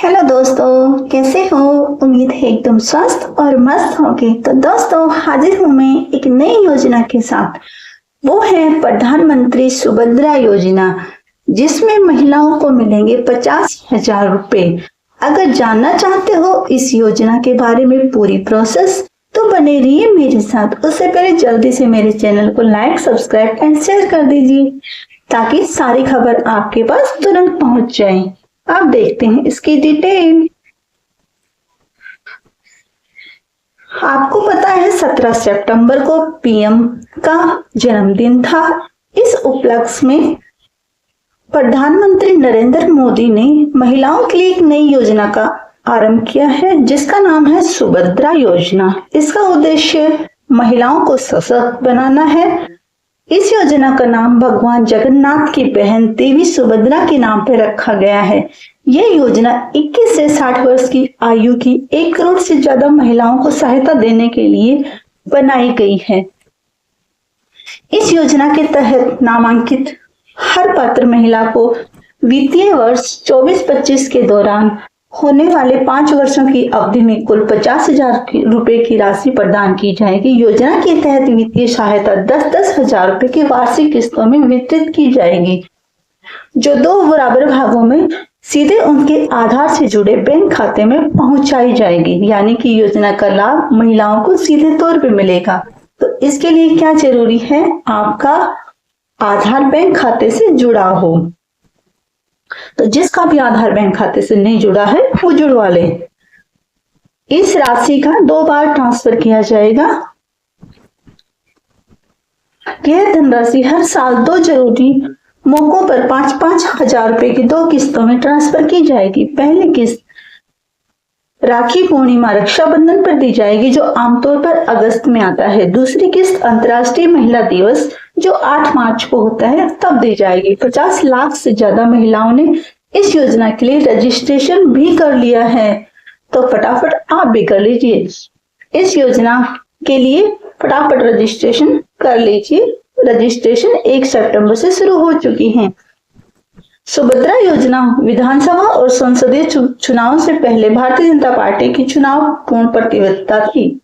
Hello दोस्तों, कैसे हो? उम्मीद है एकदम स्वस्थ और मस्त होंगे। तो दोस्तों, हाजिर हूँ मैं एक नई योजना के साथ। वो है प्रधानमंत्री सुभद्रा योजना, जिसमें महिलाओं को मिलेंगे 50,000 रुपए। अगर जानना चाहते हो इस योजना के बारे में पूरी प्रोसेस, तो बने रहिए मेरे साथ। उससे पहले जल्दी से मेरे चैनल को लाइक, सब्सक्राइब एंड शेयर कर दीजिए, ताकि सारी खबर आपके पास तुरंत पहुंच जाए। अब देखते हैं इसकी डिटेल। आपको पता है 17 सितंबर को पीएम का जन्मदिन था। इस उपलक्ष्य में प्रधानमंत्री नरेंद्र मोदी ने महिलाओं के लिए एक नई योजना का आरंभ किया है, जिसका नाम है सुभद्रा योजना। इसका उद्देश्य महिलाओं को सशक्त बनाना है। इस योजना का नाम भगवान जगन्नाथ की बहन देवी सुभद्रा के नाम पर रखा गया है। यह योजना 21 से 60 वर्ष की आयु की 1 करोड़ से ज्यादा महिलाओं को सहायता देने के लिए बनाई गई है। इस योजना के तहत नामांकित हर पात्र महिला को वित्तीय वर्ष 24-25 के दौरान होने वाले 5 वर्षों की अवधि में कुल 50,000 रुपए की राशि प्रदान की जाएगी। योजना के तहत वित्तीय सहायता 10-10 हजार रुपए की वार्षिक किस्तों में वितरित की जाएगी, जो 2 बराबर भागों में सीधे उनके आधार से जुड़े बैंक खाते में पहुंचाई जाएगी। यानी कि योजना का लाभ महिलाओं को सीधे तौर पे मिलेगा। तो इसके लिए क्या जरूरी है? आपका आधार बैंक खाते से जुड़ा हो। तो जिसका भी आधार बैंक खाते से नहीं जुड़ा है, वो जुड़वा ले। इस राशि का 2 बार ट्रांसफर किया जाएगा। यह धनराशि हर साल 2 जरूरी मौकों पर 5-5 हजार रुपए की 2 किस्तों में ट्रांसफर की जाएगी। पहली किस्त राखी पूर्णिमा रक्षाबंधन पर दी जाएगी, जो आमतौर पर अगस्त में आता है। दूसरी किस्त अंतर्राष्ट्रीय महिला दिवस, जो 8 मार्च को होता है, तब दी जाएगी। 50 लाख से ज्यादा महिलाओं ने इस योजना के लिए रजिस्ट्रेशन भी कर लिया है। तो फटाफट आप भी कर लीजिए। इस योजना के लिए फटाफट रजिस्ट्रेशन कर लीजिए। रजिस्ट्रेशन 1 सितंबर से शुरू हो चुकी है। सुभद्रा योजना विधानसभा और संसदीय चुनाव से पहले भारतीय जनता पार्टी की चुनाव पूर्ण प्रतिबद्धता थी।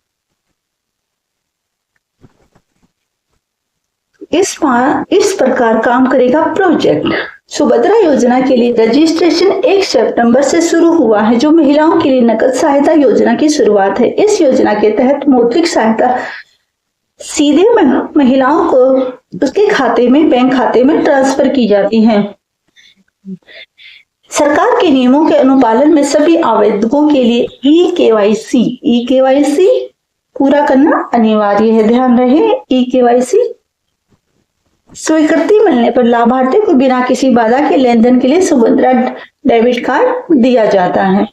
इस प्रकार काम करेगा प्रोजेक्ट। सुभद्रा योजना के लिए रजिस्ट्रेशन 1 सितंबर से शुरू हुआ है, जो महिलाओं के लिए नकद सहायता योजना की शुरुआत है। इस योजना के तहत मौद्रिक सहायता सीधे महिलाओं को उसके खाते में, बैंक खाते में ट्रांसफर की जाती है। सरकार के नियमों के अनुपालन में सभी आवेदकों के लिए ई-केवाईसी पूरा करना अनिवार्य है। ध्यान रहे, ई-केवाईसी स्वीकृति मिलने पर लाभार्थी को बिना किसी बाधा के लेनदेन के लिए सुभद्रा डेबिट कार्ड दिया जाता है।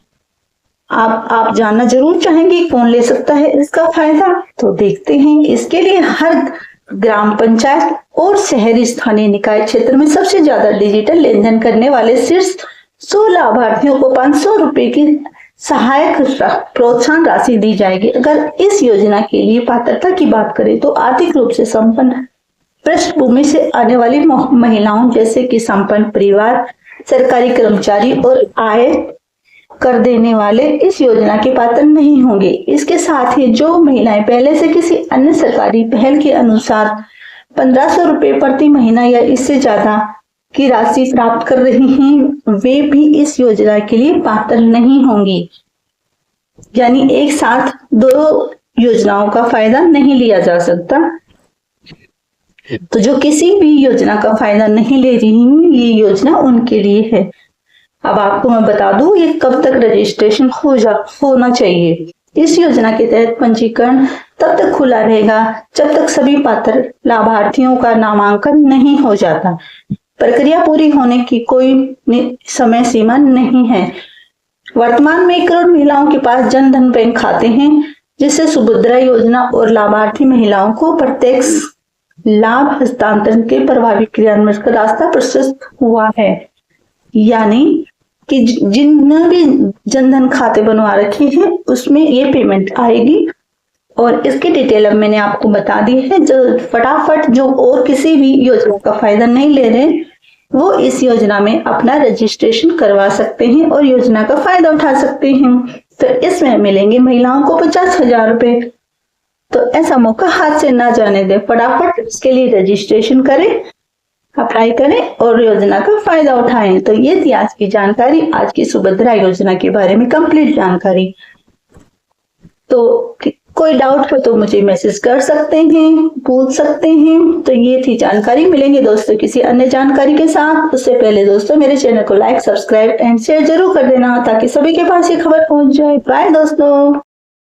आप जानना जरूर चाहेंगे कौन ले सकता है इसका फायदा, तो देखते हैं। इसके लिए हर ग्राम पंचायत और शहरी स्थानीय निकाय क्षेत्र में सबसे ज्यादा डिजिटल लेनदेन करने वाले शीर्ष 100 लाभार्थियों को 500 रुपए की सहायक प्रोत्साहन राशि दी जाएगी। अगर इस योजना के लिए पात्रता की बात करें, तो आर्थिक रूप से संपन्न पृष्ठभूमि से आने वाली महिलाओं, जैसे कि संपन्न परिवार, सरकारी कर्मचारी और आय कर देने वाले इस योजना के पात्र नहीं होंगे। इसके साथ ही जो महिलाएं पहले से किसी अन्य सरकारी पहल के अनुसार 1500 रुपए प्रति महीना या इससे ज्यादा की राशि प्राप्त कर रही हैं, वे भी इस योजना के लिए पात्र नहीं होंगी। यानी एक साथ 2 योजनाओं का फायदा नहीं लिया जा सकता। तो जो किसी भी योजना का फायदा नहीं ले रही हैं, ये योजना उनके लिए है। अब आपको मैं बता दूं ये कब तक रजिस्ट्रेशन होना चाहिए। इस योजना के तहत पंजीकरण तब तक खुला रहेगा जब तक सभी पात्र लाभार्थियों का नामांकन नहीं हो जाता। प्रक्रिया पूरी होने की कोई समय सीमा नहीं है। वर्तमान में 1 करोड़ महिलाओं के पास जनधन बैंक खाते हैं, जिससे सुभद्रा योजना और लाभार्थी महिलाओं को प्रत्यक्ष लाभ हस्तांतरण के प्रभावी क्रियान्वयन का रास्ता प्रशस्त हुआ है। यानी कि जिनने भी जनधन खाते बनवा रखे हैं, उसमें ये पेमेंट आएगी। और इसकी डिटेल अब मैंने आपको बता दी है। जो फटाफट जो और किसी भी योजना का फायदा नहीं ले रहे, वो इस योजना में अपना रजिस्ट्रेशन करवा सकते हैं और योजना का फायदा उठा सकते हैं। तो इसमें मिलेंगे महिलाओं को 50,000 रुपए। तो ऐसा मौका हाथ से ना जाने दें, फटाफट इसके लिए रजिस्ट्रेशन करें, अप्लाई करें और योजना का फायदा उठाएं। तो ये थी आज की जानकारी, आज की सुभद्रा योजना के बारे में कंप्लीट जानकारी। तो कोई डाउट हो तो मुझे मैसेज कर सकते हैं, पूछ सकते हैं। तो ये थी जानकारी। मिलेंगे दोस्तों किसी अन्य जानकारी के साथ। उससे पहले दोस्तों मेरे चैनल को लाइक, सब्सक्राइब एंड शेयर जरूर कर देना ताकि सभी के पास ये खबर पहुंच जाए। बाय दोस्तों।